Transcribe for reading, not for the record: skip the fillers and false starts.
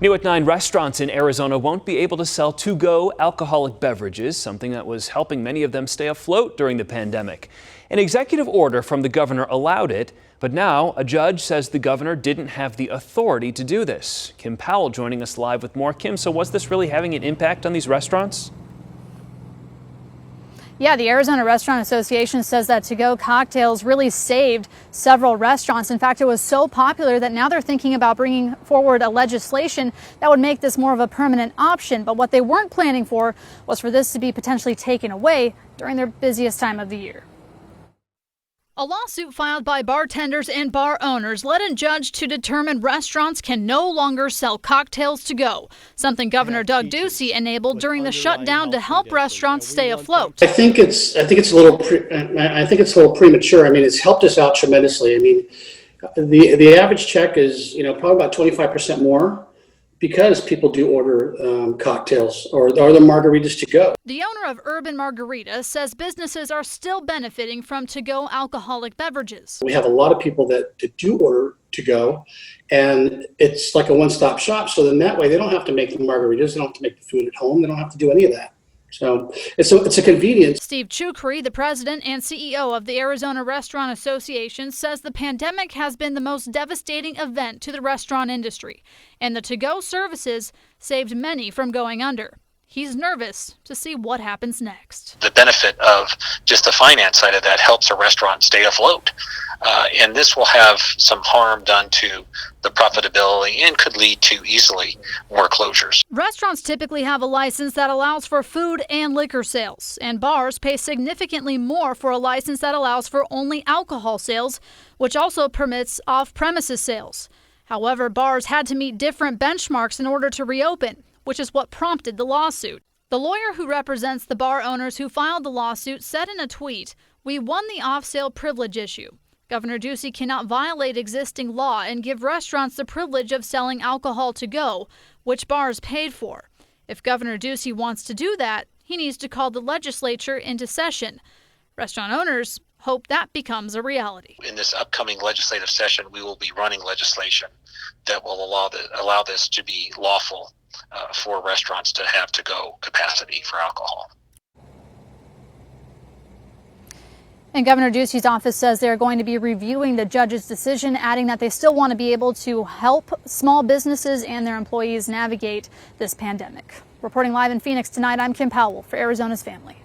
New at 9, restaurants in Arizona won't be able to sell to-go alcoholic beverages, something that was helping many of them stay afloat during the pandemic. An executive order from the governor allowed it, but now a judge says the governor didn't have the authority to do this. Kim Powell joining us live with more. Kim, so was this really having an impact on these restaurants? Yeah, the Arizona Restaurant Association says that to-go cocktails really saved several restaurants. In fact, it was so popular that now they're thinking about bringing forward a legislation that would make this more of a permanent option. But what they weren't planning for was for this to be potentially taken away during their busiest time of the year. A lawsuit filed by bartenders and bar owners led a judge to determine restaurants can no longer sell cocktails to go, something Governor Doug Ducey enabled during the shutdown to help restaurants stay afloat. I think it's a little premature. I mean, it's helped us out tremendously. I mean, the average check is probably about 25% more, because people do order cocktails or the margaritas to go. The owner of Urban Margarita says businesses are still benefiting from to-go alcoholic beverages. We have a lot of people that do order to go, and it's like a one-stop shop. So then that way they don't have to make the margaritas, they don't have to make the food at home, they don't have to do any of that. So it's a convenience. Steve Chukri, the president and CEO of the Arizona Restaurant Association, says the pandemic has been the most devastating event to the restaurant industry, and the to-go services saved many from going under. He's nervous to see what happens next. The benefit of just the finance side of that helps a restaurant stay afloat. And this will have some harm done to the profitability and could lead to easily more closures. Restaurants typically have a license that allows for food and liquor sales, and bars pay significantly more for a license that allows for only alcohol sales, which also permits off-premises sales. However, bars had to meet different benchmarks in order to reopen, which is what prompted the lawsuit. The lawyer who represents the bar owners who filed the lawsuit said in a tweet, "We won the off-sale privilege issue. Governor Ducey cannot violate existing law and give restaurants the privilege of selling alcohol to go, which bars paid for. If Governor Ducey wants to do that, he needs to call the legislature into session." Restaurant owners hope that becomes a reality. In this upcoming legislative session, we will be running legislation that will allow this to be lawful for restaurants to have to-go capacity for alcohol. And Governor Ducey's office says they're going to be reviewing the judge's decision, adding that they still want to be able to help small businesses and their employees navigate this pandemic. Reporting live in Phoenix tonight, I'm Kim Powell for Arizona's Family.